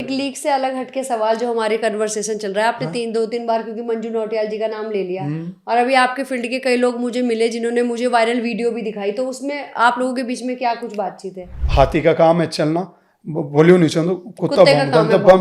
एक लीक से अलग हटके सवाल जो हमारे कन्वर्सेशन चल रहा है, आपने दो तीन बार क्योंकि मंजू नौटियाल जी का नाम ले लिया और अभी आपके फील्ड के कई लोग मुझे मिले जिन्होंने मुझे वायरल वीडियो भी दिखाई, तो उसमें आप लोगों के बीच में क्या कुछ बातचीत है? हाथी का काम है चलना, बोलियो नहीं चाहता, कुत्ता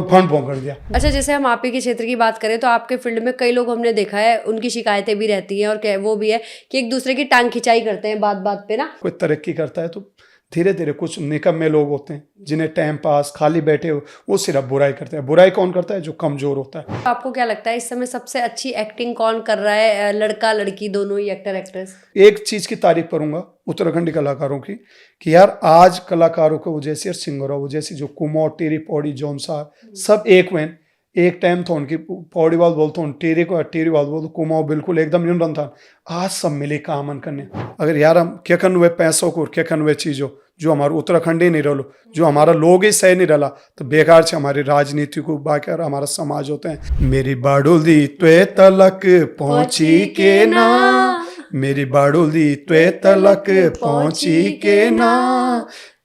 फंड भौंक कर दिया। अच्छा, जैसे हम आप ही के क्षेत्र की बात करें तो आपके फील्ड में कई लोग हमने देखा है, उनकी शिकायतें भी रहती हैं और वो भी है कि एक दूसरे की टांग खिंचाई करते हैं बात बात पे ना। कोई तरक्की करता है तो धीरे धीरे कुछ निकम्मे लोग होते हैं जिन्हें टाइम पास खाली बैठे हो वो सिर्फ बुराई करते हैं। बुराई कौन करता है? जो कमजोर होता है। आपको क्या लगता है इस समय सबसे अच्छी एक्टिंग कौन कर रहा है, लड़का लड़की दोनों ही, एक्टर एक्ट्रेस? एक चीज की तारीफ करूंगा उत्तराखंडी कलाकारों की कि यार आज कलाकारों को वजह से, सिंगरों वजह से, जो कुमाऊं, टेरी, पौड़ी, जौनसार सब एक वेन एक टाइम था उनकी पौड़ी वाल बोलते हूँ, टेरी वाल बोलते कुमाऊं बिल्कुल एकदम यूं रन था। आज सब मिले कामन करने। अगर यार हम क्या करन हुए पैसों को, क्या करन हुए चीजों जो हमारे उत्तराखंड ही नहीं रहो, जो हमारा लोग ही सही नहीं रहा तो बेकार से हमारी राजनीति को बाकी हमारा समाज होते हैं। मेरी बाडुल्दी त्वे तलक पहुंची के ना, मेरी बाडुल्दी त्वे तलक पहुंची के ना,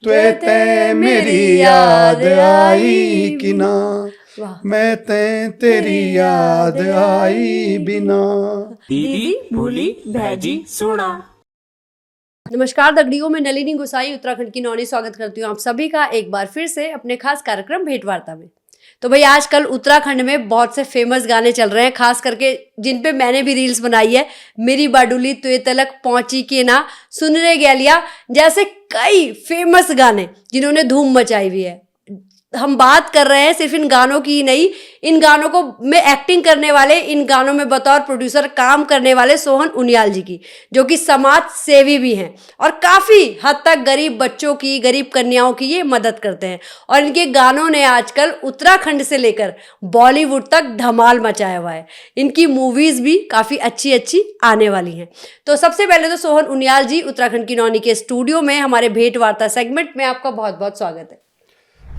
त्वे ते मेरी याद आई कि ना, मैं तेरी याद आई बिना। दीदी भूली भैजी सुना। नमस्कार दगड़ियों, में नलिनी गुसाई उत्तराखंड की नौनी स्वागत करती हूँ आप सभी का एक बार फिर से अपने खास कार्यक्रम भेंटवार्ता में। तो भाई आजकल उत्तराखंड में बहुत से फेमस गाने चल रहे हैं, खास करके जिन पे मैंने भी रील्स बनाई है। मेरी बाडुली तुए तलक पहुंची के ना, सुन रे गैलिया, जैसे कई फेमस गाने जिन्होंने धूम मचाई हुई है। हम बात कर रहे हैं सिर्फ इन गानों की ही नहीं, इन गानों को में एक्टिंग करने वाले, इन गानों में बतौर प्रोड्यूसर काम करने वाले सोहन उनियाल जी की, जो कि समाज सेवी भी हैं और काफ़ी हद तक गरीब बच्चों की, गरीब कन्याओं की ये मदद करते हैं। और इनके गानों ने आजकल उत्तराखंड से लेकर बॉलीवुड तक धमाल मचाया हुआ है। इनकी मूवीज़ भी काफ़ी अच्छी अच्छी आने वाली हैं। तो सबसे पहले तो सोहन उनियाल जी उत्तराखंड की नौनी के स्टूडियो में हमारे भेंट वार्ता सेगमेंट में आपका बहुत बहुत स्वागत है।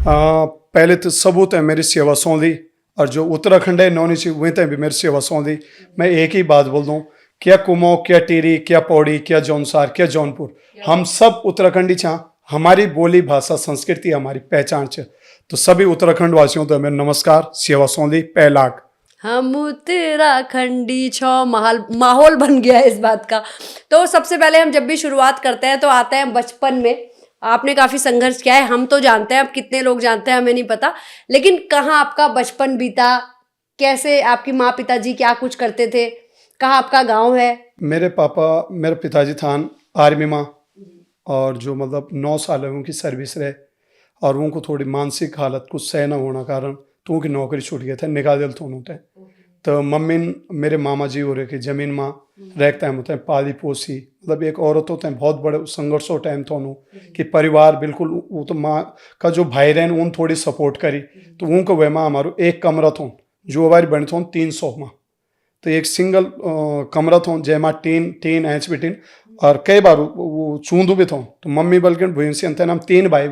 पहले तो सबूत है मेरी सेवा सौंधी, और जो उत्तराखंड है नौनी सी वहीं तक भी मेरी सेवा सौंधी। मैं एक ही बात बोल दूं, क्या कुमाऊं, क्या टिहरी, क्या पौड़ी, क्या जौनसार, क्या जौनपुर, हम सब उत्तराखंडी छा। हमारी बोली भाषा संस्कृति हमारी पहचान है। तो सभी उत्तराखंड वासियों को मेरा नमस्कार, सेवा सौंधी पहलाक। हम उत्तराखंडी छो, माहौल बन गया है इस बात का। तो सबसे पहले हम जब भी शुरुआत करते हैं तो आते हैं बचपन में। आपने काफ़ी संघर्ष किया है, हम तो जानते हैं, अब कितने लोग जानते हैं हमें नहीं पता, लेकिन कहाँ आपका बचपन बीता, कैसे आपकी माँ पिताजी क्या कुछ करते थे, कहाँ आपका गांव है? मेरे पिताजी था आर्मी में, और जो मतलब 9 साल है उनकी सर्विस रहे, और उनको थोड़ी मानसिक हालत कुछ सह न होने कारण तो उनकी नौकरी छूट गए थे, निकाल दिल तो उन्होंने। तो मम्मी मेरे मामा जी हो रहे कि जमीन में रहते टाइम होते हैं पाली पोसी, मतलब एक औरत होते हैं बहुत बड़े संघर्ष हो टाइम था उन्होंने कि परिवार बिल्कुल, वो तो माँ का जो भाई रहन उन थोड़ी सपोर्ट करी, तो उनको वह माँ हमारो एक कमरा था जो हमारी बनी था 300 में, तो एक सिंगल कमरा था जय माँ टीन एच भी टीन, और कई बार वो चूंदू भी था। तो मम्मी बल्कि भून से अंत हम 3 भाई,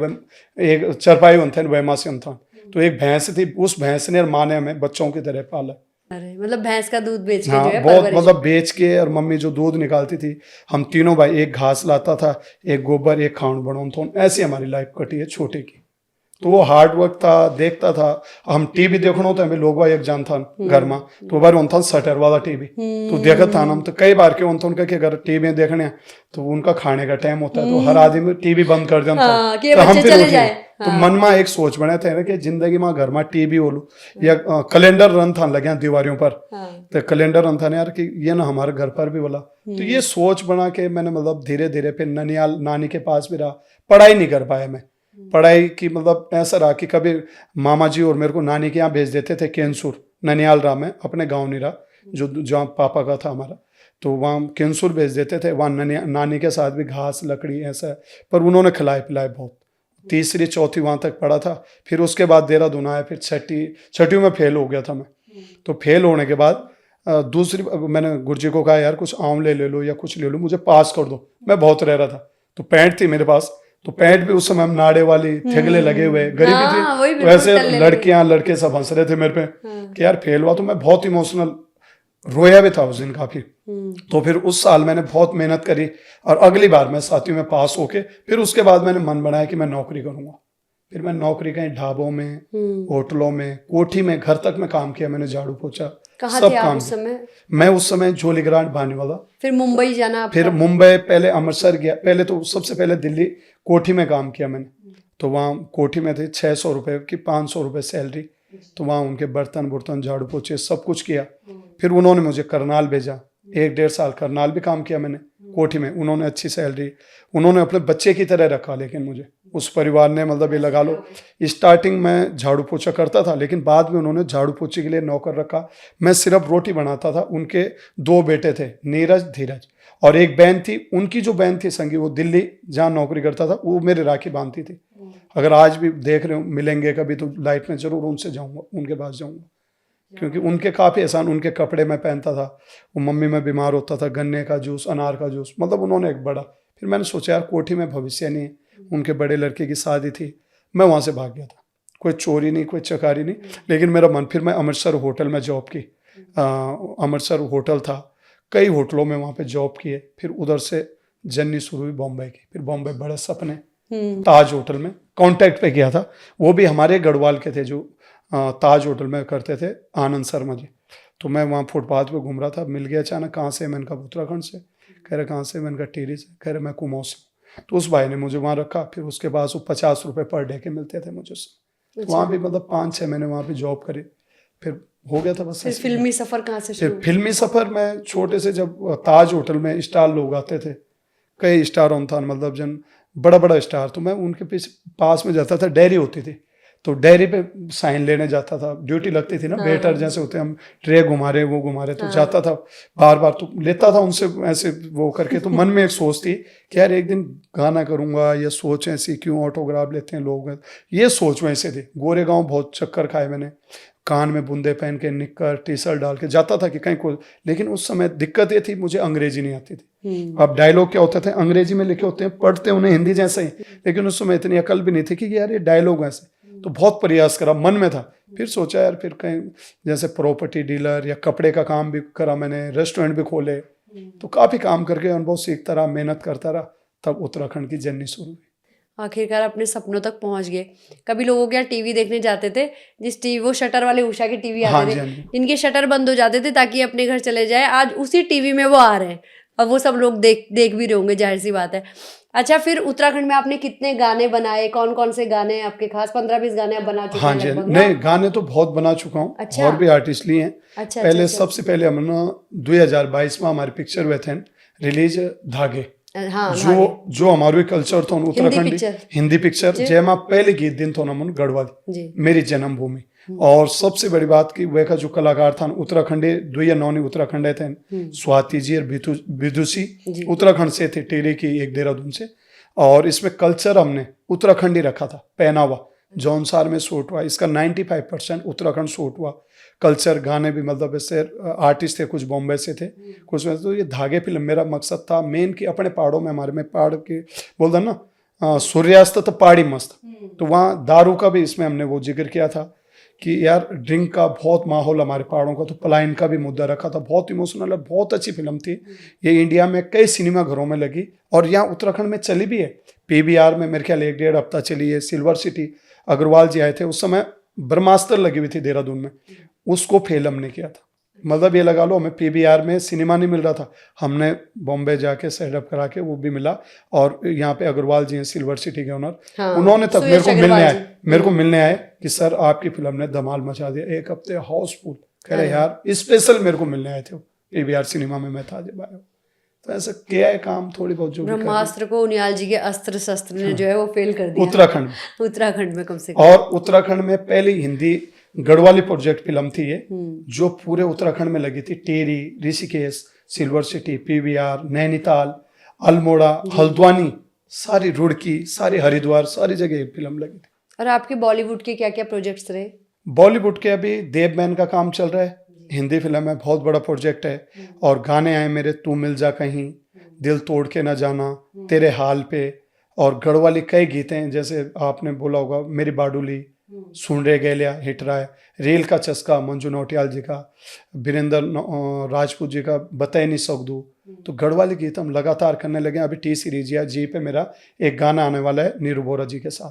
एक चरपाई बनते वह माँ से अंत। तो एक भैंस थी, उस भैंस ने और माँ ने हमें बच्चों की तरह पाला। अरे मतलब भैंस का दूध बेच के हाँ, जो है बहुत मतलब बेच के, और मम्मी जो दूध निकालती थी, हम तीनों भाई, एक घास लाता था, एक गोबर, एक खाण बनाता था, ऐसी हमारी लाइफ कटी है छोटे की। तो वो हार्ड वर्क था, देखता था। हम टीवी देखना होता हमें लोग एक जान था घर में, तो बार उन था शटर वाला टीवी, तो देखा था हम। तो कई बार के उनका कि अगर टीवी देखने तो उनका खाने का टाइम होता है, तो हर आदमी टीवी बंद कर देता था, तो हम फिर उठे। तो मन में एक सोच बने थे ना कि जिंदगी में घर में टीवी होलू या कैलेंडर रन था लगे दीवारों पर, तो कैलेंडर रन था ना यार कि ये ना हमारे घर पर भी बोला। तो ये सोच बना के मैंने मतलब धीरे धीरे फिर ननियाल नानी के पास भी रहा। पढ़ाई नहीं कर पाया मैं, पढ़ाई की मतलब ऐसा रहा कि कभी मामा जी और मेरे को नानी के यहाँ भेज देते थे केंसूर, ननियाल रहा, मैं अपने गाँव नहीं रहा जो जहाँ पापा का था हमारा, तो वहाँ केंसूर भेज देते थे। वहाँ नानी के साथ भी घास लकड़ी ऐसा, पर उन्होंने खिलाए पिलाए बहुत। तीसरी चौथी वहाँ तक पढ़ा था, फिर उसके बाद देहरादून आया, फिर छठी में फेल हो गया था मैं। तो फेल होने के बाद दूसरी मैंने गुरुजी को कहा यार कुछ आंवले ले लो या कुछ ले लो, मुझे पास कर दो। मैं बहुत रह रहा था, तो पैंट थी मेरे पास, तो पैंट भी उस समय हम नाड़े वाली, थेगले लगे हुए, गरीबी थी, तो ऐसे लड़कियां लड़के सब हंस रहे थे मेरे पे कि यार फेल हुआ। तो मैं बहुत इमोशनल रोया भी था उस दिन काफी। तो फिर उस साल मैंने बहुत मेहनत करी, और अगली बार मैं 7वीं में पास होके फिर उसके बाद मैंने मन बनाया कि मैं नौकरी करूंगा। फिर मैं नौकरी कहीं ढाबों में, होटलों में, कोठी में, घर तक में काम किया मैंने, झाड़ू पोछा कहाँ सब थे आप काम उस किया। समय? मैं उस समय जोलीग्रांट बानीवाला, फिर मुंबई जाना फिर आपका? मुंबई, पहले अमृतसर गया, पहले तो सबसे पहले दिल्ली कोठी में काम किया मैंने। तो वहाँ कोठी में थे 600 रुपये की 500 रुपये सैलरी। तो वहाँ उनके बर्तन बुर्तन झाड़ू पोछे सब कुछ किया। फिर उन्होंने मुझे करनाल भेजा, 1-1.5 साल करनाल भी काम किया मैंने कोठी में। उन्होंने अच्छी सैलरी, उन्होंने अपने बच्चे की तरह रखा। लेकिन मुझे उस परिवार ने, मतलब ये लगा लो, स्टार्टिंग में झाड़ू पोछा करता था, लेकिन बाद में उन्होंने झाड़ू पोछे के लिए नौकर रखा। मैं सिर्फ रोटी बनाता था। उनके 2 बेटे थे, नीरज धीरज, और एक बहन थी। उनकी जो बहन थी संगी, वो दिल्ली जहाँ नौकरी करता था, वो मेरे राखी बांधती थी। अगर आज भी देख रहे हो, मिलेंगे कभी तो लाइफ में जरूर उनसे जाऊँगा, उनके पास जाऊँगा, क्योंकि उनके काफ़ी एहसान, उनके कपड़े मैं पहनता था। वो मम्मी में बीमार होता था, गन्ने का जूस, अनार का जूस, मतलब उन्होंने एक बड़ा। फिर मैंने सोचा यार कोठी में भविष्य नहीं है। उनके बड़े लड़के की शादी थी, मैं वहाँ से भाग गया था। कोई चोरी नहीं, कोई चकारी नहीं, लेकिन मेरा मन, फिर मैं अमृतसर होटल में जॉब की। अमृतसर होटल था, कई होटलों में वहाँ पे जॉब किए। फिर उधर से जर्नी शुरू हुई बॉम्बे की। फिर बॉम्बे बड़े सपने, ताज होटल में कॉन्टैक्ट पे किया था। वो भी हमारे गढ़वाल के थे जो ताज होटल में करते थे, आनंद शर्मा जी। तो मैं वहाँ फुटपाथ पे घूम रहा था, मिल गया अचानक। कहाँ से? मैंने कहा उत्तराखंड से। कह रहे कहाँ से? मैंने कहा टिहरी से। कह रहे मैं कुमाऊं से। तो उस भाई ने मुझे वहाँ रखा। फिर उसके बाद वो 50 रुपये पर डे के मिलते थे मुझे। तो वहाँ भी मतलब 5-6 महीने वहाँ पे जॉब करी। फिर हो गया था बस। फिर फिल्मी सफर कहाँ से फिर शुरू? फिल्मी सफर में छोटे से, जब ताज होटल में स्टार लोग आते थे, कई स्टार था, मतलब जन बड़ा बड़ा स्टार, तो मैं उनके पीछे पास में जाता था। डेयरी होती थी, तो डेयरी पे साइन लेने जाता था। ड्यूटी लगती थी ना, वेटर जैसे होते हम, ट्रे घुमा रहे वो घुमा रहे, तो जाता था बार बार, तो लेता था उनसे ऐसे वो करके। तो मन में एक सोच थी कि यार एक दिन गाना करूंगा। ये सोच ऐसी, क्यों ऑटोग्राफ लेते हैं लोग, ये सोच वैसे थी। गोरेगांव बहुत चक्कर खाए मैंने, कान में बूंदे पहन के, निक्कर टी शर्ट डाल के जाता था कि कहीं को। लेकिन उस समय दिक्कत ये थी, मुझे अंग्रेजी नहीं आती थी। अब डायलॉग क्या होते थे, अंग्रेजी में लिखे होते हैं, पढ़ते उन्हें हिंदी जैसे ही, लेकिन उस समय इतनी अकल भी नहीं थी कि यार ये डायलॉग ऐसे। तो बहुत प्रयास करा, मन में था। फिर सोचा यार फिर कहीं जैसे प्रॉपर्टी डीलर या कपड़े का काम भी करा मैंने, रेस्टोरेंट भी खोले। तो काफ़ी काम करके अनुभव सीखता रहा, मेहनत करता रहा। तब उत्तराखंड की जर्नी शुरू हुई। आखिरकार अपने सपनों तक पहुंच गए। कभी लोगों के यहाँ टीवी देखने जाते थे, जिस टीवी, वो शटर वाले उषा के टीवी हाँ आते जी, थे, हाँ जी। इनके शटर बंद हो जाते थे ताकि अपने घर चले जाए। आज उसी टीवी में वो आ रहे हैं, अब वो सब लोग देख भी रहे होंगे, जाहिर सी बात है। अच्छा, फिर उत्तराखंड में आपने कितने गाने बनाए? कौन कौन से गाने आपके खास? 15-20 गाने आप बना चुके हाँ हैं जी, लगभग ना? नहीं गाने तो बहुत बना चुका हूँ। अच्छा। और भी आर्टिस्ट लिए हैं। अच्छा, पहले अच्छा। सबसे पहले हमने 2022 में हमारी पिक्चर हुए थे रिलीज, धागे। हाँ, जो हमारे कल्चर था उत्तराखंडी पिक्चर। हिंदी पिक्चर, जयमा पहले गीत दिन तो नमन गढ़वाली जी। मेरी जन्मभूमि। और सबसे बड़ी बात की वे का जो कलाकार था उत्तराखंडी, दुई नौनी उत्तराखंड थे, स्वाति जी और विदुषी उत्तराखंड से थे, टेरी की, एक देहरादून से। और इसमें कल्चर हमने उत्तराखंडी रखा था। पहनावा जौनसार में शूट हुआ, इसका 95% उत्तराखंड शूट हुआ। कल्चर गाने भी, मतलब ऐसे आर्टिस्ट थे, कुछ बॉम्बे से थे, कुछ में। तो ये धागे फिल्म मेरा मकसद था मेन कि अपने पहाड़ों में, हमारे में पहाड़ के बोलता ना सूर्यास्त तो पहाड़ी मस्त। तो वहाँ दारू का भी इसमें हमने वो जिक्र किया था कि यार ड्रिंक का बहुत माहौल हमारे पहाड़ों का। तो पलायन का भी मुद्दा रखा था। बहुत इमोशनल है, बहुत अच्छी फिल्म थी। ये इंडिया में कई सिनेमा घरों में लगी और यहाँ उत्तराखंड में चली भी है। PVR में मेरे ख्याल 1-1.5 हफ्ता चली है। सिल्वर सिटी अग्रवाल जी आए थे उस समय, ब्रह्मास्त्र लगी हुई थी देहरादून में, उसको फेल हमने किया था। मतलब ये लगा लो, हमें PVR में सिनेमा नहीं मिल रहा था, हमने बॉम्बे जाके सेटअप करा के वो भी मिला। और यहाँ पे अग्रवाल जी हैं, सिल्वर सिटी के ओनर, हाँ, उन्होंने तब सुयश मेरे को मिलने आए कि सर आपकी फिल्म ने धमाल मचा दिया, 1 हफ्ते हाउसफुल। कह रहे यार स्पेशल मेरे को मिलने आए थे, PVR सिनेमा में मैं था जब आया। तो ऐसा किया है काम थोड़ी बहुत जो ब्रह्मास्त्र को उनियाल जी के अस्त्र शस्त्र ने जो है वो फेल कर दिया उत्तराखंड में कम से कम। और उत्तराखंड में पहली हिंदी गढ़वाली प्रोजेक्ट फिल्म थी ये, जो पूरे उत्तराखंड में लगी थी। Tehri, Rishikesh, silver city, PVR, Nainital, Almora, Haldwani, सारी रुड़की, सारी हरिद्वार, सारी जगह फिल्म लगी थी। और आपके बॉलीवुड के क्या क्या प्रोजेक्ट्स रहे? बॉलीवुड के अभी देवमैन का काम चल रहा है, हिंदी फिल्म है, बहुत बड़ा प्रोजेक्ट है। और गाने आए मेरे, तू मिल जा कहीं, दिल तोड़ के ना जाना, तेरे हाल पे। और गढ़वाली कई गीत हैं, जैसे आपने बोला होगा मेरी बाडुली, सुन रे गैलिया हिट रहा है, रेल का चस्का मंजू नौटियाल जी का, वीरेंद्र राजपूत जी का बताए नहीं सकदू। तो गढ़वाली गीत हम लगातार करने लगे। अभी T सीरीज या जी पे मेरा एक गाना आने वाला है नीरू बोरा जी के साथ।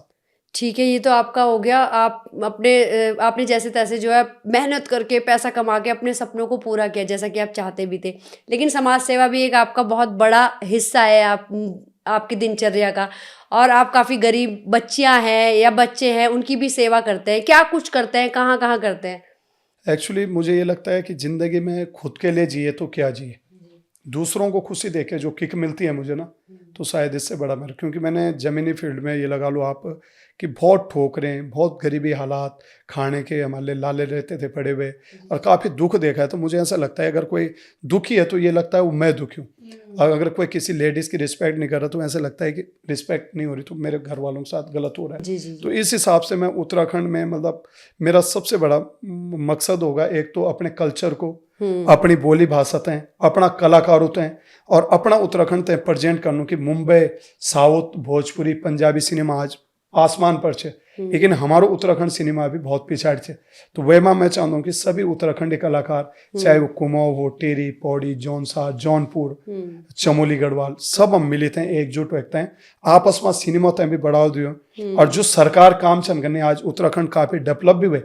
ठीक है, ये तो आपका हो गया। आप आपने जैसे तैसे जो है मेहनत करके पैसा कमा के अपने सपनों को पूरा किया जैसा कि आप चाहते भी थे। लेकिन समाज सेवा भी एक आपका बहुत बड़ा हिस्सा है आपकी दिनचर्या का। और आप काफ़ी गरीब बच्चियां हैं या बच्चे हैं उनकी भी सेवा करते हैं। क्या कुछ करते हैं, कहाँ कहाँ करते हैं? एक्चुअली मुझे ये लगता है कि ज़िंदगी में खुद के लिए जिए तो क्या जिए, दूसरों को खुशी देके जो किक मिलती है मुझे ना, तो शायद इससे बड़ा मेरा, क्योंकि मैंने ज़मीनी फील्ड में ये लगा लो आप कि बहुत ठोकरें, बहुत गरीबी हालात, खाने के हमारे लाले रहते थे पड़े हुए, और काफ़ी दुख देखा है। तो मुझे ऐसा लगता है अगर कोई दुखी है तो ये लगता है वो मैं दुखी हूँ, और अगर कोई किसी लेडीज़ की रिस्पेक्ट नहीं कर रहा तो ऐसा लगता है कि रिस्पेक्ट नहीं हो रही तो मेरे घर वालों के साथ गलत हो रहा है। जी जी तो इस हिसाब से मैं उत्तराखंड में मतलब मेरा सबसे बड़ा मकसद होगा एक तो अपने कल्चर को, अपनी बोली भाषा तय, अपना कलाकारों तय, और अपना उत्तराखंड तय प्रेजेंट करने की। मुंबई, साउथ, भोजपुरी, पंजाबी सिनेमा आज आसमान पर छे, लेकिन हमारो उत्तराखंड सिनेमा भी बहुत पिछाड़ छे। तो वह मैं चाहता हूँ कि सभी उत्तराखंडी कलाकार, चाहे वो कुमाऊं हो, टेरी, पौड़ी, जौनसा, जौनपुर, चमोली, गढ़वाल, सब हम मिलित हैं, एकजुट होते हैं, आपस में सिनेमा तय भी बढ़ावा दियो। और जो सरकार काम चल करने आज उत्तराखंड काफी डेवलप भी हुए,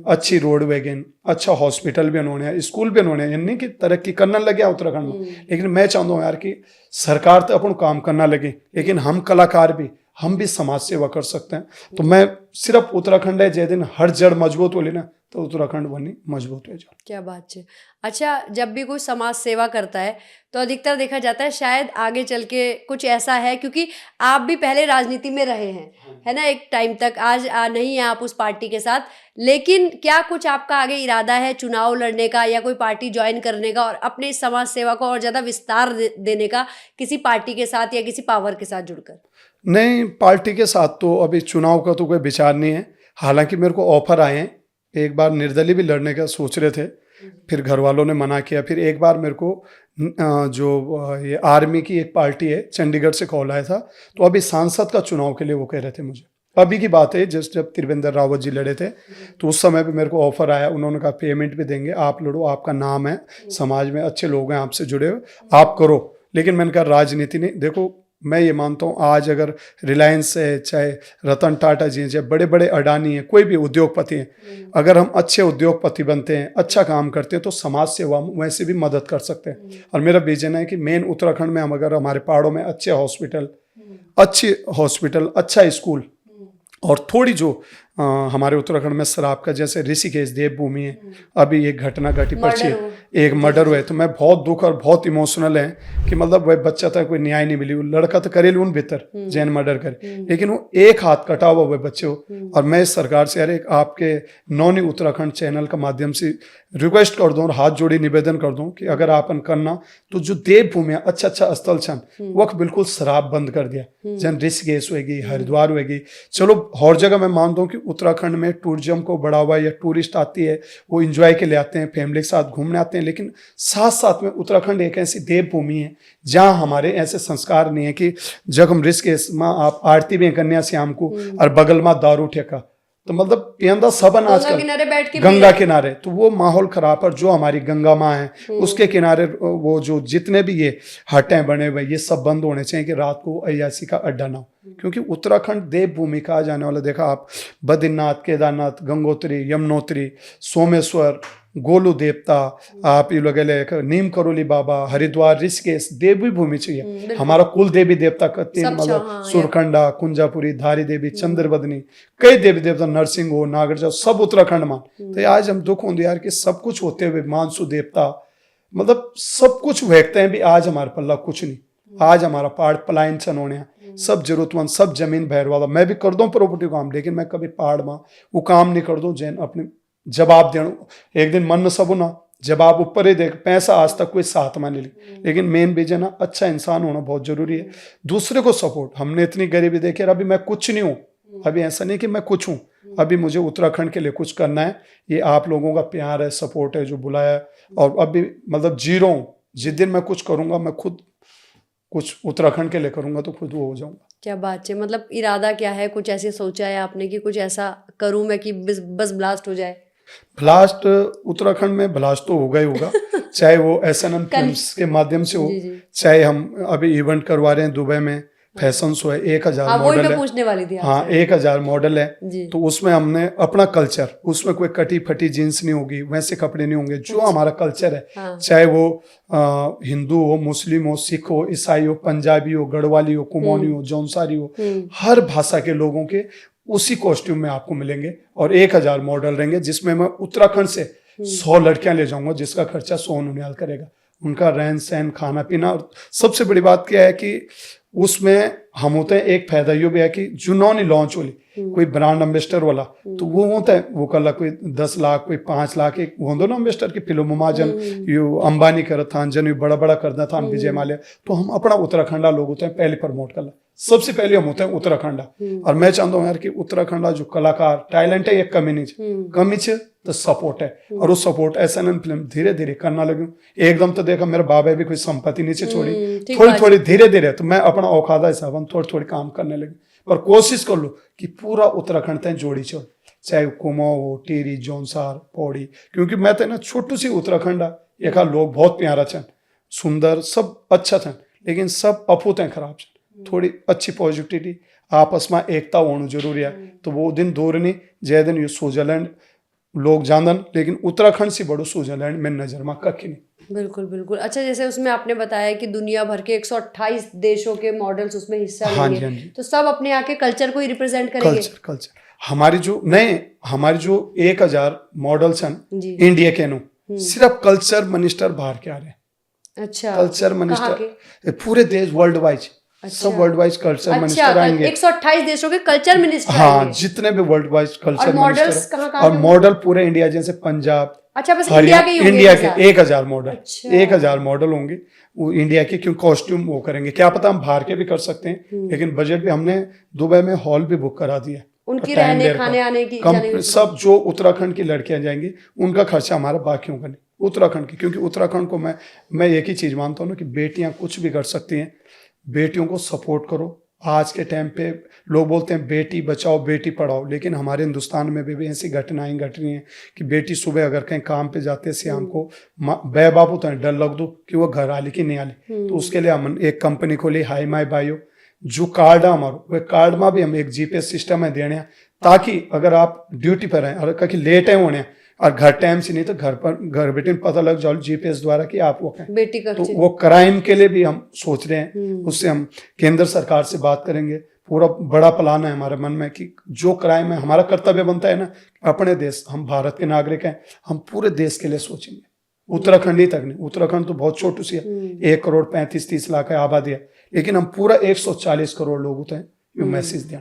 अच्छी रोड वेगन, अच्छा हॉस्पिटल भी उन्होंने, स्कूल भी उन्होंने, यानी कि तरक्की करने लगे उत्तराखंड में। लेकिन मैं चाहता हूँ यार कि सरकार तो अपन काम करना लगे, लेकिन हम कलाकार भी, हम भी समाज सेवा कर सकते हैं। तो मैं सिर्फ उत्तराखंड है जे दिन हर जड़ मजबूत हो ली ना तो उत्तराखंड बनी मजबूत हो जाए। क्या बात है। अच्छा, जब भी कोई समाज सेवा करता है तो अधिकतर देखा जाता है शायद आगे चल के कुछ ऐसा है, क्योंकि आप भी पहले राजनीति में रहे हैं, है ना, एक टाइम तक। आज नहीं है आप उस पार्टी के साथ, लेकिन क्या कुछ आपका आगे इरादा है चुनाव लड़ने का या कोई पार्टी ज्वाइन करने का और अपने इस समाज सेवा को और ज़्यादा विस्तार देने का किसी पार्टी के साथ या किसी पावर के साथ जुड़कर? नहीं, पार्टी के साथ तो अभी चुनाव का तो कोई विचार नहीं है। हालांकि मेरे को ऑफर आए हैं, एक बार निर्दलीय भी लड़ने का सोच रहे थे, फिर घर वालों ने मना किया। फिर एक बार मेरे को ये आर्मी की एक पार्टी है चंडीगढ़ से कॉल आया था, तो अभी सांसद का चुनाव के लिए वो कह रहे थे मुझे। अभी की बात है, जस्ट जब त्रिवेंद्र रावत जी लड़े थे तो उस समय भी मेरे को ऑफर आया। उन्होंने कहा पेमेंट भी देंगे, आप लड़ो, आपका नाम है, समाज में अच्छे लोग हैं आपसे जुड़े हुए, आप करो। लेकिन मैंने कहा राजनीति नहीं। देखो, मैं ये मानता हूँ आज अगर रिलायंस है, चाहे रतन टाटा जी हैं, चाहे बड़े बड़े अडानी हैं, कोई भी उद्योगपति हैं, अगर हम अच्छे उद्योगपति बनते हैं, अच्छा काम करते हैं तो समाज सेवा वैसे भी मदद कर सकते हैं। और मेरा विजन है कि मेन उत्तराखंड में हम अगर हमारे पहाड़ों में अच्छे हॉस्पिटल, अच्छा स्कूल, और थोड़ी जो हमारे उत्तराखंड में शराब का, जैसे ऋषिकेश देवभूमि है, अभी एक घटना घटी पर्ची, एक मर्डर हुए, तो मैं बहुत दुख और बहुत इमोशनल है कि मतलब वह बच्चा था, कोई न्याय नहीं मिली। वो लड़का तो करे उन भीतर जैन मर्डर करे, लेकिन वो एक हाथ कटा हुआ वह बच्चे हो। और मैं इस सरकार से यार एक आपके नौनी उत्तराखंड चैनल का माध्यम से रिक्वेस्ट कर दूं और हाथ जोड़ी निवेदन कर दूं कि अगर आपन करना तो जो देवभूमि अच्छा अच्छा स्थल छन वह बिल्कुल शराब बंद कर दिया। जन ऋषिकेश होगी, हरिद्वार होगी, चलो हर जगह मैं मानता हूँ कि उत्तराखंड में टूरिज्म को बढ़ावा, या टूरिस्ट आती है वो एंजॉय के लिए आते हैं, फैमिली के साथ घूमने आते हैं, लेकिन साथ साथ में उत्तराखंड एक ऐसी देवभूमि है जहाँ हमारे ऐसे संस्कार नहीं है कि जब हम ऋषिकेश में आप आरती भी कन्या श्याम को और बगल में दारू ठेका, तो मतलब पियंदा सबन आजकल गंगा किनारे, तो वो माहौल खराब। और जो हमारी गंगा माँ है उसके किनारे वो जो जितने भी ये हटें बने हुए ये सब बंद होने चाहिए कि रात को अय्यासी का अड्डा ना हो। क्योंकि उत्तराखंड देवभूमि कहा जाने वाला, देखा आप बद्रीनाथ, केदारनाथ, गंगोत्री, यमुनोत्री, सोमेश्वर, गोलू देवता, आप ये लोग नीम करोली बाबा, हरिद्वार, ऋषिकेश देवी भूमि चाहिए। हमारा कुल देवी देवता का तीन मतलब सुरकंडा, कुंजापुरी, धारी देवी, चंद्रबदनी, कई देवी देवता, नरसिंह हो, नागरजा, सब उत्तराखंड में। तो आज हम दुख होंगे यार कि सब कुछ होते हुए मानसू देवता, मतलब सब कुछ वेखते हैं भी आज हमारे पल्ला कुछ नहीं। आज हमारा पहाड़ पलायन चन होने, सब जरूरतमंद, सब जमीन भैर वाला। मैं भी कर दूं प्रॉपर्टी काम, लेकिन मैं कभी पहाड़ में वो काम नहीं कर दूं जैन अपने जवाब देना। एक दिन मन में सब ना जवाब ऊपर ही देख, पैसा आज तक कोई साथ में नहीं ली, लेकिन मेन विजन है अच्छा इंसान होना बहुत जरूरी है। दूसरे को सपोर्ट, हमने इतनी गरीबी देखी, अभी मैं कुछ नहीं हूँ, अभी ऐसा नहीं कि मैं कुछ हूँ, अभी मुझे उत्तराखंड के लिए कुछ करना है। ये आप लोगों का प्यार है, सपोर्ट है जो बुलाया, और अभी मतलब जीरो हूँ। जिस दिन मैं कुछ करूंगा, मैं खुद कुछ उत्तराखंड के लिए करूंगा तो खुद वो हो जाऊंगा। क्या बात है। मतलब इरादा क्या है, कुछ ऐसे सोचा है आपने कि कुछ ऐसा करूं मैं कि बस ब्लास्ट हो जाए? ब्लास्ट उत्तराखंड में ब्लास्ट तो होगा ही होगा, चाहे वो SNM फिल्म्स के माध्यम से हो, चाहे हम अभी इवेंट करवा रहे हैं दुबई में, फैशन शो है, 1000 हाँ, वही मॉडल मैं है। पूछने वाली थी हाँ, आपसे। 1000 मॉडल है। जी। तो उसमें हमने अपना कल्चर, उसमें कोई कटी फटी जीन्स नहीं होगी, वैसे कपड़े नहीं होंगे, जो हमारा कल्चर है, हाँ। चाहे वो हिंदू हो, मुस्लिम हो, सिख हो, ईसाई हो, पंजाबी हो, गढ़वाली हो, कुमाऊनी हो, जौनसारी हो, हर भाषा के लोगों के उसी कॉस्ट्यूम में आपको मिलेंगे। और 1000 मॉडल रहेंगे, जिसमें मैं उत्तराखंड से 100 लड़कियां ले जाऊंगा, जिसका खर्चा सोनू निहाल करेगा। उनका रहन सहन, खाना पीना। और सबसे बड़ी बात क्या है कि उसमें हम होते हैं, एक फायदा ये भी है कि जो नॉन लॉन्च वाली कोई ब्रांड एम्बेसडर वाला, तो वो होता है, वो कल कोई 10 लाख, कोई 5 लाख, एक होंदो ना एम्बेसडर की फिल्म महाजन, यो अंबानी करत था, जन बड़ा बड़ा करता था, विजय माल्या। तो हम अपना उत्तराखंडा लोग होते हैं पहले प्रमोट कर, सबसे पहले हम होते हैं उत्तराखंडा। और मैं चाहता हूँ यार कि उत्तराखंडा जो कलाकार टैलेंट है, ये कमी नहीं, कमी छ तो सपोर्ट है। और वो सपोर्ट SNN फिल्म धीरे धीरे करना लगी। एकदम तो देखा मेरे बाबा भी कोई संपत्ति नीचे छोड़ी, थोड़ी थोड़ी धीरे धीरे, तो मैं अपना औकादा हिसाब हम थोड़ी थोड़ी काम करने लगे। पर कोशिश कर लो कि पूरा उत्तराखंड तक जोड़ी चल, चाहे कुमाऊं हो, टिहरी, जौनसार, पौड़ी, क्योंकि मैं तो ना छोटू सी उत्तराखंड एक लोग बहुत प्यारा छन, सुंदर, सब अच्छा छन, लेकिन सब अफूत हैं खराब छन। थोड़ी अच्छी पॉजिटिविटी, आपस में एकता होना जरूरी है। तो वो दिन दूर नहीं, जय दिन ये स्विट्जरलैंड लोग जानन, लेकिन उत्तराखंड से बड़ो स्विट्जरलैंड में नजर में कखी नहीं। बिल्कुल बिल्कुल। अच्छा, जैसे उसमें आपने बताया कि दुनिया भर के 128 देशों के मॉडल्स उसमें हिस्सा हाँ लेंगे। जी, हाँ जी। तो सब अपने यहाँ के कल्चर को ही रिप्रेजेंट करेंगे। कल्चर हमारी जो 1000 मॉडल्स हैं जी। इंडिया के नो, सिर्फ कल्चर मिनिस्टर बाहर के आ रहे हैं। अच्छा, कल्चर कहाँ मिनिस्टर पूरे देश, वर्ल्ड वाइड, सब वर्ल्ड वाइड कल्चर मिनिस्टर आएंगे। 128 देशों के कल्चर मिनिस्टर हाँ, आएंगे। जितने भी world wide culture models minister, कहाँ-कहाँ और मॉडल पूरे इंडिया, जैसे पंजाब, अच्छा, बस इंडिया के ही होंगे इंडिया ये के साथ? 1000 मॉडल, अच्छा। 1000 मॉडल होंगे वो इंडिया के। क्यों कॉस्ट्यूम वो करेंगे, क्या पता हम बाहर के भी कर सकते हैं, लेकिन बजट भी हमने दुबई में हॉल भी बुक करा दिया, उनकी टाइम रहने देर खाने का। आने की जाने की। सब जो उत्तराखंड की लड़कियां जाएंगी उनका खर्चा हमारा बाकियों का नहीं, उत्तराखंड की। क्योंकि उत्तराखंड को मैं एक ही चीज मानता हूँ ना कि बेटियां कुछ भी कर सकती हैं, बेटियों को सपोर्ट करो। आज के टाइम पे लोग बोलते हैं बेटी बचाओ बेटी पढ़ाओ, लेकिन हमारे हिंदुस्तान में भी ऐसी घटनाएं घट रही हैं कि बेटी सुबह अगर कहीं काम पे जाते हैं, शाम को बे बाबू तो डर लग दो कि वो घर आली कि नहीं आली। तो उसके लिए हम एक कंपनी खोली, हाई माई बायो, जो कार्ड है हमारो, वो कार्ड में भी हम एक GPS सिस्टम है देने, ताकि अगर आप ड्यूटी पर हैं और कहीं लेट है होने और घर टाइम से नहीं, तो घर बेटे पता लग जाओ GPS द्वारा कि आप वो कहें बेटी का। तो वो क्राइम के लिए भी हम सोच रहे हैं। उससे हम केंद्र सरकार से बात करेंगे, पूरा बड़ा प्लान है हमारे मन में कि जो क्राइम है, हमारा कर्तव्य बनता है ना अपने देश, हम भारत के नागरिक हैं, हम पूरे देश के लिए सोचेंगे। उत्तराखंड ही तक नहीं, उत्तराखंड तो बहुत छोटू सी है, 1,35,30 लाख है आबादी है, लेकिन हम पूरा 140 करोड़ लोग होते हैं, ये मैसेज दें,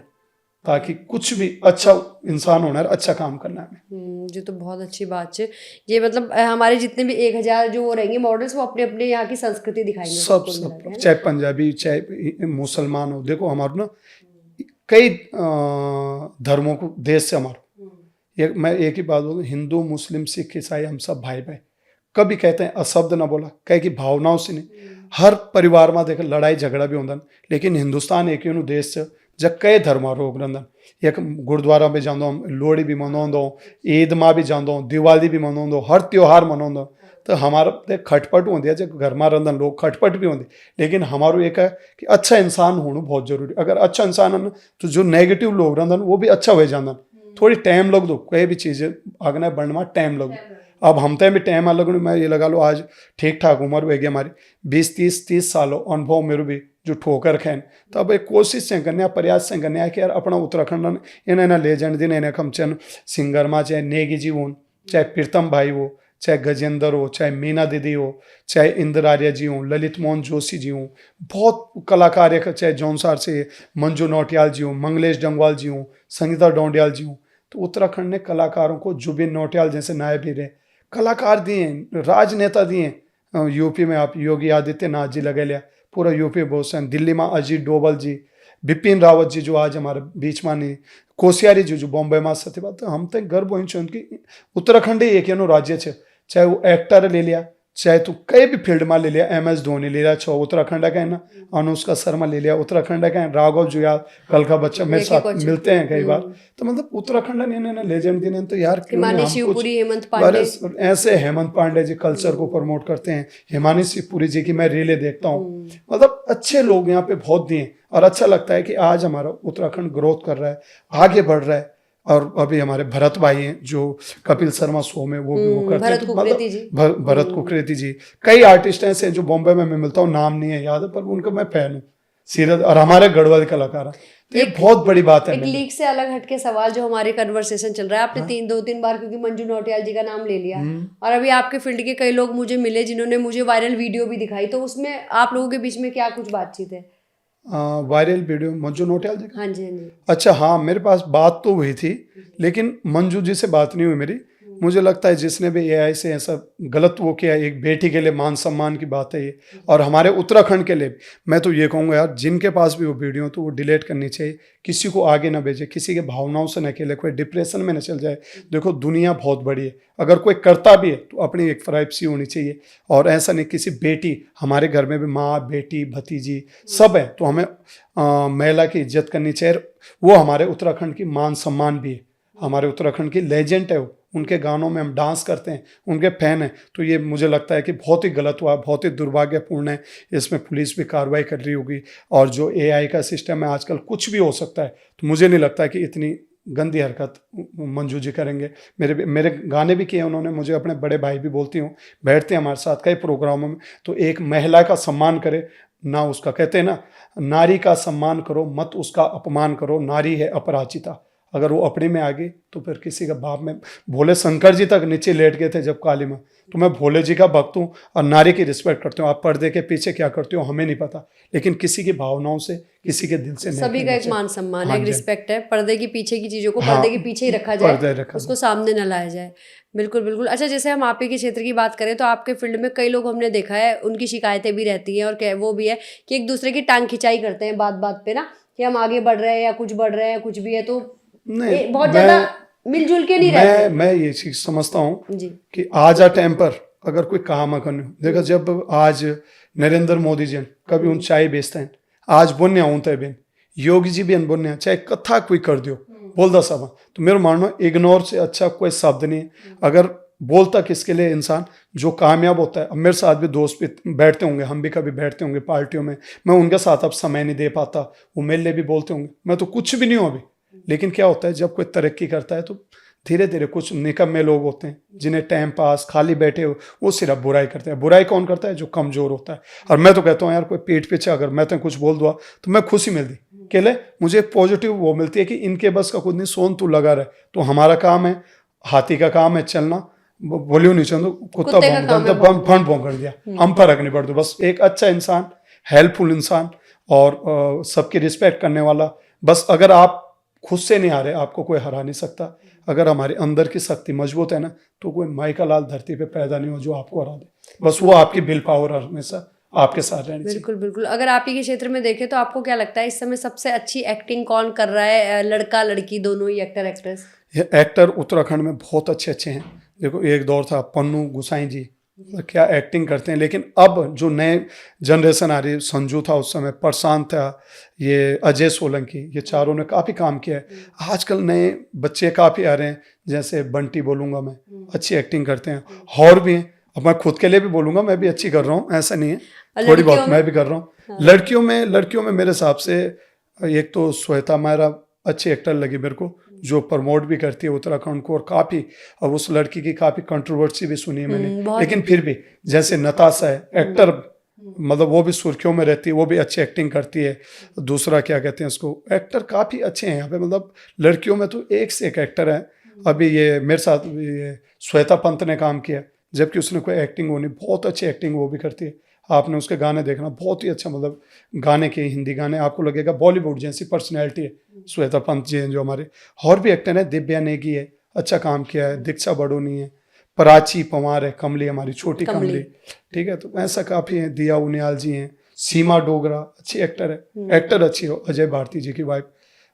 ताकि कुछ भी अच्छा इंसान होना है, अच्छा काम करना है। जो तो बहुत अच्छी बात है। ये मतलब हमारे जितने भी 1000 जो वो रहेंगे मॉडल्स, वो अपने अपने यहाँ की संस्कृति दिखाएंगे सब, चाहे पंजाबी चाहे मुसलमान हो। देखो हमारे ना कई धर्मों को देश से हमारा, मैं एक ही बात बोलूँ, हिंदू मुस्लिम सिख ईसाई हम सब भाई भाई। कभी कहते हैं अशब्द ना बोला, कहे कि भावनाओं से नहीं। हर परिवार में देख लड़ाई झगड़ा भी होता, लेकिन हिंदुस्तान एक ही देश से जब कई धर्म रोग रंदन, एक गुरुद्वारा में जांदो, लोहड़ी भी मनाओ, ईद माँ भी जांदो, दिवाली भी मनाओ, हर त्योहार मनाओ। तो हमारा खटपट होती है, जब घर में रंदन लोग खटपट भी होती, लेकिन हमारो एक है कि अच्छा इंसान होना बहुत जरूरी। अगर अच्छा इंसान है तो जो नेगेटिव लोग रंदन वो भी अच्छा हो जान। थोड़ी टाइम लग दो, कोई भी चीज़ अगने बढ़ने में टाइम लग दो। अब हम तो भी टाइम अलग, मैं ये लगा लो आज ठीक ठाक उम्र हो गई हमारी, 20-30 सालों अनुभव मेरे भी जो ठोकर खेन। तो अब एक कोशिश से करने, प्रयास से करने कि यार अपना उत्तराखंड इन्हें लेजेंड दिन इन्हें कम चन सिंगर में, चाहे नेगी जी हो, चाहे प्रीतम भाई हो, चाहे गजेंद्र हो, चाहे मीना दीदी हो, चाहे इंदिरा आर्या जी हो, ललित मोहन जोशी जी हो, बहुत कलाकार है, चाहे जौनसार से मंजू नौटियाल जी हो, मंगलेश डंगवाल जी हो, संगीता डोंडियाल जी हो। तो उत्तराखंड ने कलाकारों को, जुबिन नौटियाल जैसे नायब हीरे कलाकार दिए, राजनेता दिए। यूपी में आप योगी आदित्यनाथ जी लगे लिया, पूरा यूपी बहुत से, दिल्ली में अजीत डोभाल जी, बिपिन रावत जी जो आज हमारे बीच में नहीं, कोश्यारी जी जो बॉम्बे में सत्य बात। तो हम तो गर्व हो उनकी, उत्तराखंड ही एक राज्य है, चाहे वो एक्टर ले लिया, चाहे तू कई भी फील्ड में ले लिया, MS धोनी ले लिया, छो उत्तराखंड का है ना, अनुष्का शर्मा ले लिया, उत्तराखंड का है राघव जुयाल, कल का बच्चा मेरे साथ मिलते हैं कई बार, तो मतलब उत्तराखंड ने लेजेंड दिन तो यार क्यों नहीं हम शिवपुरी, कुछ हेमंत पांडे, ऐसे हेमंत पांडे जी कल्चर को प्रमोट करते हैं, हिमानी शिवपुरी जी की मैं रीले देखता हूँ, मतलब अच्छे लोग यहाँ पे बहुत दिए और अच्छा लगता है कि आज हमारा उत्तराखंड ग्रोथ कर रहा है, आगे बढ़ रहा है। और अभी हमारे भरत भाई हैं जो कपिल शर्मा शो में वो भी वो करते हैं, तो मतलब भरत कुकरेती जी, कई आर्टिस्ट ऐसे जो बॉम्बे में मैं मिलता हूँ, नाम नहीं है याद है पर उनका मैं फैन हूँ सीरत, और हमारे गढ़वाल कलाकार हैं, तो ये बहुत बड़ी बात है। एक लीग से अलग हटके सवाल जो हमारे कन्वर्सेशन चल रहा है, आपने दो तीन बार क्योंकि मंजू नौटियाल जी का नाम ले लिया, और अभी आपके फील्ड के कई लोग मुझे मिले जिन्होंने मुझे वायरल वीडियो भी दिखाई, तो उसमें आप लोगों के बीच में क्या कुछ बातचीत है? वायरल वीडियो मंजू नौटियाल जी? हाँ जी, हाँ जी। अच्छा, हाँ मेरे पास बात तो हुई थी, लेकिन मंजू जी से बात नहीं हुई मेरी। मुझे लगता है जिसने भी AI से ऐसा गलत वो किया, एक बेटी के लिए मान सम्मान की बात है ये, और हमारे उत्तराखंड के लिए मैं तो ये कहूँगा यार, जिनके पास भी वो वीडियो तो वो डिलीट करनी चाहिए, किसी को आगे ना भेजे, किसी के भावनाओं से न खेले, कोई डिप्रेशन में न चल जाए। देखो दुनिया बहुत बड़ी है, अगर कोई करता भी है तो अपनी एक प्राइवेसी होनी चाहिए, और ऐसा नहीं किसी बेटी, हमारे घर में भी माँ बेटी भतीजी सब है, तो हमें महिला की इज्जत करनी चाहिए। वो हमारे उत्तराखंड की मान सम्मान भी है, हमारे उत्तराखंड की लेजेंड है वो, उनके गानों में हम डांस करते हैं, उनके फैन हैं, तो ये मुझे लगता है कि बहुत ही गलत हुआ, बहुत ही दुर्भाग्यपूर्ण है। इसमें पुलिस भी कार्रवाई कर रही होगी, और जो AI का सिस्टम है आजकल कुछ भी हो सकता है, तो मुझे नहीं लगता कि इतनी गंदी हरकत मंजू जी करेंगे। मेरे गाने भी किए उन्होंने, मुझे अपने बड़े भाई भी बोलती हूँ, बैठते हैं हमारे साथ कई प्रोग्रामों में, तो एक महिला का सम्मान करे ना, उसका कहते हैं ना, नारी का सम्मान करो मत उसका अपमान करो, नारी है अपराजिता। अगर वो अपने में आ गई तो फिर किसी का बाप में, भोले शंकर जी तक नीचे लेट गए थे जब काली माँ, तो मैं भोले जी का भक्त हूँ और नारी की रिस्पेक्ट करती हूँ। आप पर्दे के पीछे क्या करते हो हमें नहीं पता, लेकिन किसी की भावनाओं से, किसी के दिल से सभी का एक मान सम्मान है, एक रिस्पेक्ट है। पर्दे के पीछे की चीजों को पर्दे के पीछे ही रखा जाए, उसको सामने न लाया जाए। बिल्कुल बिल्कुल। अच्छा, जैसे हम आप ही के क्षेत्र की बात करें तो आपके फील्ड में कई लोग हमने देखा है, उनकी शिकायतें भी रहती हैं, और वो भी है कि एक दूसरे की टांग खिंचाई करते हैं बात बात पे ना, कि हम आगे बढ़ रहे हैं या कुछ बढ़ रहे हैं कुछ भी है, तो नहीं बहुत ज्यादा मिलजुल के नहीं रहते। मैं ये चीज समझता हूँ कि आज आ टाइम पर अगर कोई काम करने देखा, जब आज नरेंद्र मोदी जी कभी उन चाय बेचते हैं, आज बोन्या ऊँते बिन योगी जी भी बोन्या, चाहे कथा कोई कर दियो बोलता सब, तो मेरा मानना इग्नोर से अच्छा कोई शब्द नहीं है। अगर बोलता किसके लिए इंसान जो कामयाब होता है, अब मेरे साथ भी दोस्त भी बैठते होंगे, हम भी कभी बैठते होंगे पार्टियों में, मैं उनके साथ अब समय नहीं दे पाता, वो मेरे लिए भी बोलते होंगे, मैं तो कुछ भी नहीं हूँ अभी, लेकिन क्या होता है जब कोई तरक्की करता है तो धीरे धीरे कुछ निकम्मे लोग होते हैं जिन्हें टाइम पास खाली बैठे हो वो सिर्फ बुराई करते हैं। बुराई कौन करता है? जो कमजोर होता है। और मैं तो कहता हूँ यार, कोई पीठ पीछे अगर मैं तो कुछ बोल दूँ तो मैं खुशी मिलती के लिए, मुझे पॉजिटिव वो मिलती है कि इनके बस का खुद नहीं, सोन तू लगा रहे। तो हमारा काम है, हाथी का काम है चलना, बोलियो नहीं चाहूँ कुत्ता फंड भोंक कर दिया, हम फर्क नहीं पड़ता। बस एक अच्छा इंसान, हेल्पफुल इंसान और सबकी रिस्पेक्ट करने वाला। बस अगर आप खुद से नहीं आ रहे, आपको कोई हरा नहीं सकता। अगर हमारे अंदर की शक्ति मजबूत है ना, तो कोई माइका लाल धरती पे पैदा नहीं हो जो आपको हरा दे। बस वो आपकी विल पावर हमेशा आपके साथ रहनी चाहिए। बिल्कुल बिल्कुल। अगर आप ही के क्षेत्र में देखें तो आपको क्या लगता है इस समय सबसे अच्छी एक्टिंग कौन कर रहा है? लड़का लड़की दोनों ही, एक्टर एक्ट्रेस? ये एक्टर उत्तराखंड में बहुत अच्छे अच्छे हैं। देखो एक दौर था पन्नू गुसाई जी, क्या एक्टिंग करते हैं। लेकिन अब जो नए जनरेशन आ रही है, संजू था उस समय, प्रशांत था, ये अजय सोलंकी, ये चारों ने काफ़ी काम किया है। आजकल नए बच्चे काफ़ी आ रहे हैं, जैसे बंटी बोलूँगा मैं, अच्छी एक्टिंग करते हैं। और भी हैं, अब मैं खुद के लिए भी बोलूँगा, मैं भी अच्छी कर रहा हूँ, ऐसा नहीं है, थोड़ी बहुत मैं भी कर रहा हूँ। लड़कियों में मेरे हिसाब से एक तो श्वेता मेहरा अच्छी एक्टर लगी मेरे को, जो प्रमोट भी करती है उत्तराखंड को, और काफ़ी, अब उस लड़की की काफ़ी कंट्रोवर्सी भी सुनी है मैंने, लेकिन फिर भी जैसे नताशा है एक्टर, मतलब वो भी सुर्खियों में रहती है, वो भी अच्छी एक्टिंग करती है। दूसरा क्या कहते हैं उसको, एक्टर काफ़ी अच्छे हैं यहाँ पे, मतलब लड़कियों में तो एक से एक एक्टर है। अभी ये मेरे साथ ये श्वेता पंत ने काम किया, जबकि उसने कोई एक्टिंग होनी, बहुत अच्छी एक्टिंग वो भी करती है। आपने उसके गाने देखना, बहुत ही अच्छा, मतलब गाने के हिंदी गाने, आपको लगेगा बॉलीवुड जैसी पर्सनैलिटी है श्वेता पंत जी हैं जो हमारे। और भी एक्टर है, दिव्या नेगी है, अच्छा काम किया है, दीक्षा बड़ोनी है, प्राची पवार है, कमली हमारी छोटी कमली, ठीक है। तो ऐसा काफ़ी है, दिया उनियाल जी हैं, सीमा डोगरा अच्छी एक्टर है, एक्टर अच्छी हो, अजय भारती जी की वाइफ,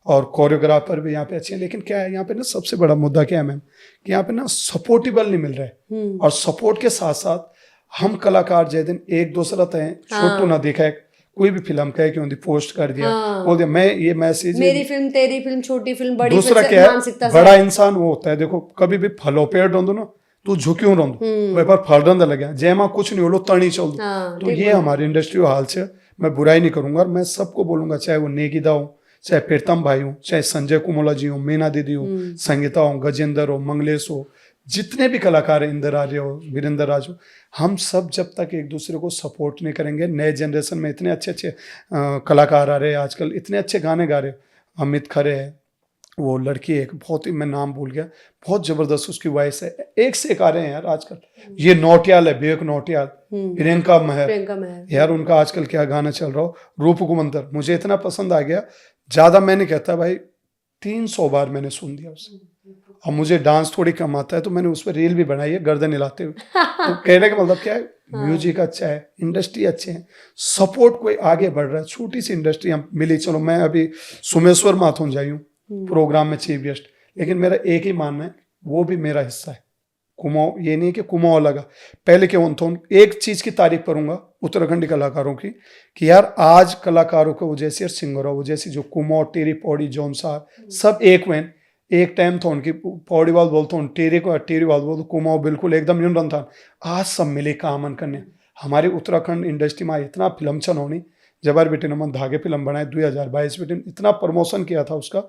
और कोरियोग्राफर भी यहाँ पे अच्छे हैं। लेकिन क्या है यहाँ पे ना, सबसे बड़ा मुद्दा क्या है मैम, कि यहाँ पे ना सपोर्टेबल नहीं मिल रहा है, और सपोर्ट के साथ साथ हम कलाकार जे दिन एक दूसरा तय छोटू ना देखा है कोई भी फिल्म कहे कि पोस्ट कर दिया बोल दिया मैं ये मैसेज मेरी फिल्म तेरी फिल्म छोटी फिल्म बड़ी दूसरा फिल्म क्या है मानसिकता बड़ा इंसान वो होता है देखो कभी भी फलो पेड़ रोंदो ना तू झुक्यों रोंदो वह पर फल रंद लगे जयमा कुछ नहीं बोलो तणी चल दो हाँ, तो ये हमारी इंडस्ट्री हाल से मैं बुराई नहीं करूंगा और मैं सबको बोलूंगा चाहे वो नेगिदा हो चाहे प्रीतम भाई हो चाहे संजय कुमोला जी हो मीना दीदी हो संगीता हो गजेंद्र हो मंगलेश हो जितने भी कलाकार हैं इंदिरा आर्य हो वीरेंद्र राज हो हम सब जब तक एक दूसरे को सपोर्ट नहीं करेंगे नए जनरेशन में इतने अच्छे अच्छे कलाकार आ रहे हैं आजकल इतने अच्छे गाने गा रहे हैं अमित खरे है वो लड़की एक बहुत ही मैं नाम भूल गया बहुत जबरदस्त उसकी वॉइस है एक से एक आ रहे हैं यार आजकल ये नौटियाल है बेक नौटियाल प्रियंका महर यार उनका आजकल क्या गाना चल रहा हो रूप कुमंतर मुझे इतना पसंद आ गया ज्यादा मैं नहीं कहता भाई 300 बार मैंने सुन दिया उसे अब मुझे डांस थोड़ी कम आता है तो मैंने उस पर रील भी बनाई है गर्दन हिलाते हुए तो कहने का मतलब क्या है म्यूजिक अच्छा है इंडस्ट्री अच्छे है सपोर्ट कोई आगे बढ़ रहा है छोटी सी इंडस्ट्री हम मिली चलो मैं अभी सुमेश्वर माथुन जाई हूँ प्रोग्राम में चीफ गेस्ट लेकिन मेरा एक ही मानना है वो भी मेरा हिस्सा है कुमाऊं ये नहीं कि कुमाऊं लगा पहले क्या तो एक चीज की तारीफ करूंगा उत्तराखंडी कलाकारों की कि यार आज कलाकारों को वो जैसे सिंगरों वो जैसी जो कुमाऊं टेरी पौड़ी जौनसा सब एक वेन एक टाइम था उनकी पौड़ी वाल बोलते हूँ टेरी वाल बोलते कुमाऊं बिल्कुल एकदम यून रन था आज सब मिले कामन करने हमारी उत्तराखंड इंडस्ट्री में इतना फिल्म छन होनी जबर बेटे ने मन धागे फिल्म बनाए 2022 बेटे इतना प्रमोशन किया था उसका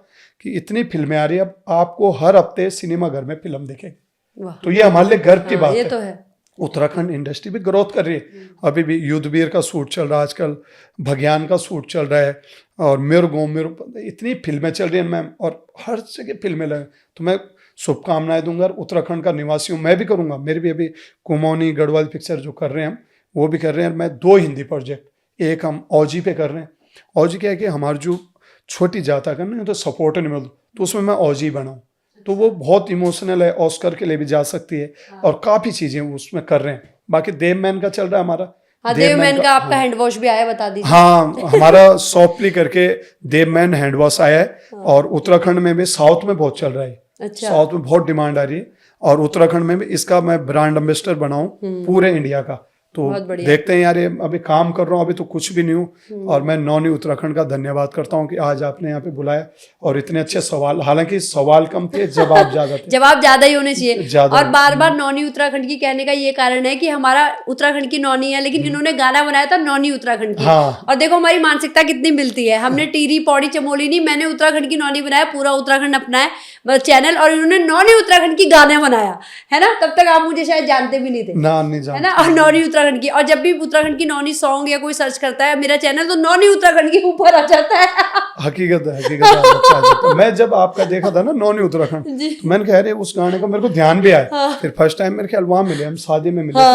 कि इतनी फिल्में आ रही है अब आपको हर हफ्ते सिनेमा घर में फिल्म दिखेगी तो ये हमारे लिए गर्व की बात ये है तो है उत्तराखंड इंडस्ट्री भी ग्रोथ कर रही है अभी भी युद्धवीर का शूट चल रहा है आजकल भगयान का शूट चल रहा है और मेरे इतनी फिल्में चल रही हैं मैम और हर जगह फिल्में लगे तो मैं शुभकामनाएं दूंगा उत्तराखंड का निवासी हूँ मैं भी करूंगा मेरे भी अभी कुमौनी गढ़वाल पिक्चर जो कर रहे हैं हम वो भी कर रहे हैं मैं 2 हिंदी प्रोजेक्ट एक हम औजी पे कर रहे हैं औजी क्या है कि हमारी जो छोटी जाता करना तो सपोर्ट नहीं मिलता तो उसमें मैं औजी बनाऊँ तो वो बहुत इमोशनल है ऑस्कर के लिए भी जा सकती है और काफ़ी चीज़ें उसमें कर रहे हैं बाकी देवमैन का चल रहा है हमारा हाँ देवमैन का आपका हैंड वॉश भी आया बता दीजिए हाँ हमारा सॉफ्टली करके देवमैन हैंड वॉश आया है और उत्तराखंड में भी साउथ में बहुत चल रहा है अच्छा साउथ में बहुत डिमांड आ रही है और उत्तराखंड में भी इसका मैं ब्रांड एम्बेसडर बनाऊं पूरे इंडिया का तो देखते हैं यार ये अभी काम कर रहा हूँ अभी तो कुछ भी नहीं हूँ और मैं नौनी उत्तराखंड का धन्यवाद करता हूँ कि आज आपने यहाँ पे बुलाया और इतने अच्छे सवाल हालांकि सवाल कम थे जवाब ज्यादा थे जवाब ज्यादा ही होने चाहिए ज्यादा और बार बार नौनी उत्तराखंड की कहने का ये कारण है कि हमारा उत्तराखंड की नौनी है लेकिन इन्होंने गाना बनाया था नौनी उत्तराखंड की हाँ। और देखो हमारी मानसिकता कितनी मिलती है हमने टीरी पौड़ी चमोली नहीं मैंने उत्तराखंड की नौनी बनाया पूरा उत्तराखंड अपना है चैनल और इन्होंने नौनी उत्तराखंड की गाने बनाया है ना तब तक आप मुझे शायद जानते भी नहीं थे नहीं है ना और नौनी उत्तराखंड की और जब भी उत्तराखंड की नौनी सॉन्ग या कोई सर्च करता है मेरा चैनल तो नौनी उत्तराखंड के ऊपर आ जाता है हकीकत है अच्छा मैं जब आपका देखा था ना नौनी उत्तराखंड तो मैंने कह रहे उस गाने का मेरे को ध्यान भी आया फिर फर्स्ट टाइम मेरे ख्याल वहां मिले हम शादी में मिले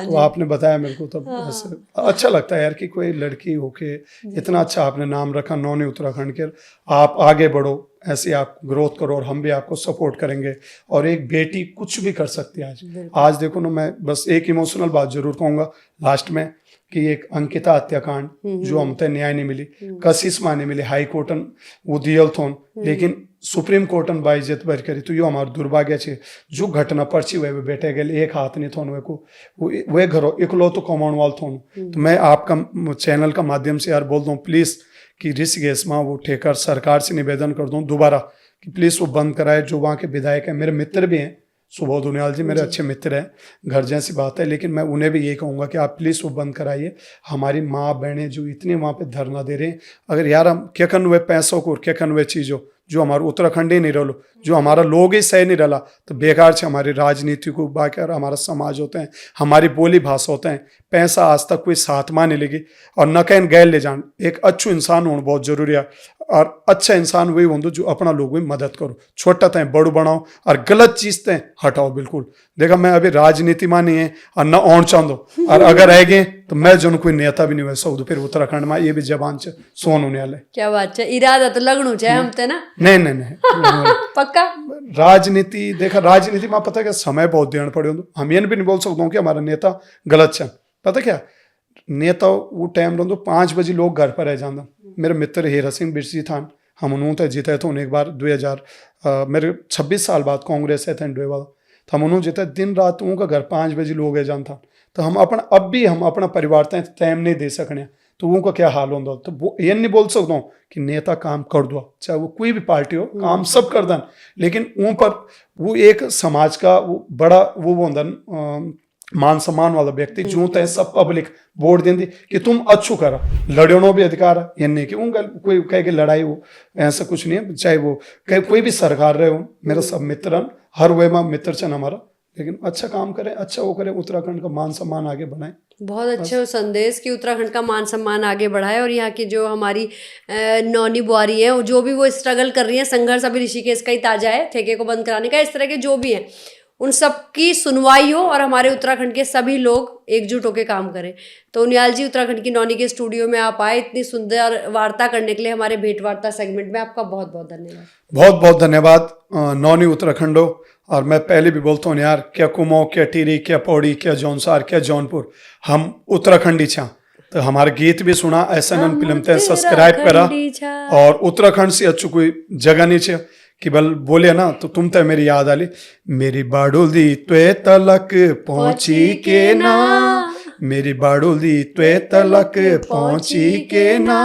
तो आपने बताया मेरे को तब ऐसे अच्छा लगता है यार कि कोई लड़की होके इतना अच्छा आपने नाम रखा नौनी उत्तराखंड के आप आगे बढ़ो ऐसे आप ग्रोथ करो और हम भी आपको सपोर्ट करेंगे और एक बेटी कुछ भी कर सकती है आज देखो ना मैं बस एक इमोशनल बात जरूर कहूंगा लास्ट में कि एक अंकिता हत्याकांड जो हमते न्याय नहीं मिली कशिश मां नहीं मिली हाई कोर्टन वो दियल थोन लेकिन सुप्रीम कोर्टन बाइज्जत बर करी तो यो हमार दुर्भाग्य छे जो घटना पर्ची वे बैठे गए एक हाथ नहीं थोन वे को वे घरों इकलो तो कमाने वाल थोन तो मैं आपका चैनल का माध्यम से यार बोल दूं प्लीज कि ऋषिकेश में वो ठेकर सरकार से निवेदन कर दूं दोबारा कि प्लीज वो बंद कराए जो वहाँ के विधायक हैं मेरे मित्र भी हैं सुबोध दुनियाल जी मेरे अच्छे मित्र हैं घर जैसी बात है लेकिन मैं उन्हें भी ये कहूँगा कि आप प्लीज़ वो बंद कराइए हमारी माँ बहनें जो इतनी वहाँ पे धरना दे रहे हैं अगर यार हम क्या कन हुए पैसों को क्या कन हुए चीज़ों जो हमारे उत्तराखंड ही नहीं रहो जो हमारा लोग ही सही नहीं रहा तो बेकार से हमारी राजनीति को बाकी हमारा समाज होते हैं हमारी बोली भाषा होते हैं पैसा आज तक कोई साथ मां नहीं लेगी और न कहीं गैर ले जान एक अच्छू इंसान होना बहुत जरूरी है और अच्छा इंसान वही हों जो अपना लोगों की मदद करो छोटा तय बड़ू बनाओ और गलत चीज तय हटाओ बिल्कुल देखा मैं अभी राजनीति में नहीं है और न आउण चाहूँ और अगर रह गए तो मैं जो कोई नेता भी नहीं हुआ सऊद फिर उत्तराखंड में ये भी जबान से सोन होने वाले क्या बात है इरादा तो लगनू चाहे हम ते ना नहीं पक्का राजनीति देखा राजनीति में पता क्या समय बहुत देना पड़े हम ये भी नहीं बोल सकता हूँ कि हमारा नेता गलत छन पता क्या नेता वो टाइम रहो 5 बजे लोग घर पर रह जाना मेरे मित्र हीरा सिंह बिरसी थान हम उन्होंने जीते थे एक बार 2000 मेरे 26 साल बाद कांग्रेस है थे तो हम उन्होंने जितना दिन रात उनका घर 5 बजे लोग है जानता तो हम अपना परिवार तक टाइम नहीं दे सकने तो उनका क्या हाल होता तो वो ये नहीं बोल सकता हूँ कि नेता काम कर दो चाहे वो कोई भी पार्टी हो काम सब कर दें लेकिन उन पर वो एक समाज का वो बड़ा वो होता मान सम्मान वाला व्यक्ति जो तय सब पब्लिक वोट देंदी कि तुम अच्छू करा लड़नो भी अधिकार है ये नहीं कि उनका कोई कहे कि लड़ाई हो ऐसा कुछ नहीं है चाहे वो कहे कोई भी सरकार रहे हो मेरा सब मित्र हर वे में मित्र चन हमारा लेकिन अच्छा काम करें अच्छा वो करें उत्तराखंड का मान सम्मान आगे बढ़ाएं बहुत अच्छे वो संदेश कि उत्तराखंड का मान सम्मान आगे बढ़ाए और यहाँ की जो हमारी नौनी बुआरी है जो भी वो स्ट्रगल कर रही है संघर्ष अभी ऋषिकेश का ही ताजा है ठेके को बंद कराने का इस तरह के जो भी हैं उन सबकी सुनवाई हो और हमारे उत्तराखंड के सभी लोग एकजुट होकर काम करें। तो उनियाल जी उत्तराखंड की नौनी के स्टूडियो में आप आए इतनी सुंदर वार्ता करने के लिए हमारे भेंट वार्ता सेगमेंट में आपका बहुत बहुत धन्यवाद। बहुत बहुत धन्यवाद नौनी उत्तराखंड और मैं पहले भी बोलता हूँ यार क्या कुमाऊं क्या टिहरी क्या पौड़ी क्या जौनसार क्या जौनपुर हम उत्तराखंडी छा तो हमारे गीत भी सुना SNN फिल्म ते सब्सक्राइब करा और उत्तराखंड से अच्छी कोई जगह नहीं छे कि बल बोले ना तो तुम तो मेरी याद आली मेरी बाडुल्दी त्वे तलक पहुंची के ना मेरी बाडुल्दी त्वे तलक पहुंची के ना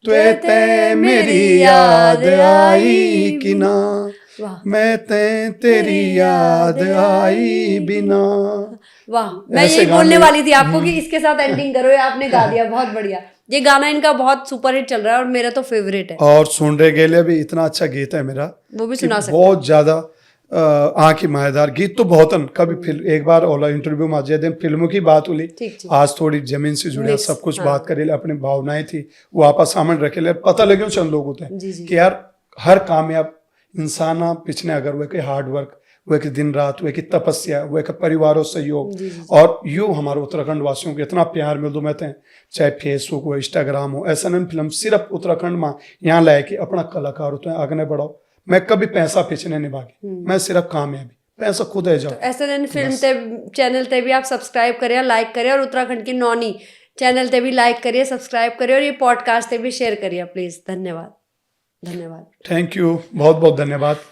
त्वे ते मेरी याद आई कि ना मैं तेरी याद आई बिना। वाह मैं यही बोलने वाली थी आपको कि इसके साथ एंडिंग करो या आपने गा दिया बहुत बढ़िया। ये गाना इनका बहुत सुपर हिट चल रहा है और मेरा तो फेवरेट है और सुन रहे गेले भी इतना अच्छा गीत है मेरा वो भी सुना सकते बहुत ज्यादा आँखी माहेदार गीत तो बहुत कभी एक बार ओला इंटरव्यू में आज दिन फिल्मों की बात हुई आज थोड़ी जमीन से जुड़े सब कुछ बात करे अपनी भावनाएं थी वो आपस सामने रखे ले पता लगे चंद लोग होते हैं कि यार हर कामयाब इंसान पिछने अगर वो हार्ड वर्क वो एक दिन रात वो एक तपस्या वो एक परिवारों सहयोग और यू हमारे उत्तराखंड वासियों को इतना प्यार मिल दो मैं चाहे फेसबुक हो इंस्टाग्राम हो SNN फिल्म सिर्फ उत्तराखंड में यहाँ लाए कि अपना कलाकार हो तो आगे बढ़ाओ मैं कभी पैसा पीछे नहीं भागी मैं सिर्फ कामयाबी पैसा खुद है जाओ तो SNN फिल्म चैनल ते भी आप सब्सक्राइब करें लाइक करें और उत्तराखंड की नौनी चैनल ते भी लाइक करिए सब्सक्राइब करिए और ये पॉडकास्ट ते भी शेयर करिए प्लीज। धन्यवाद। थैंक यू बहुत बहुत धन्यवाद।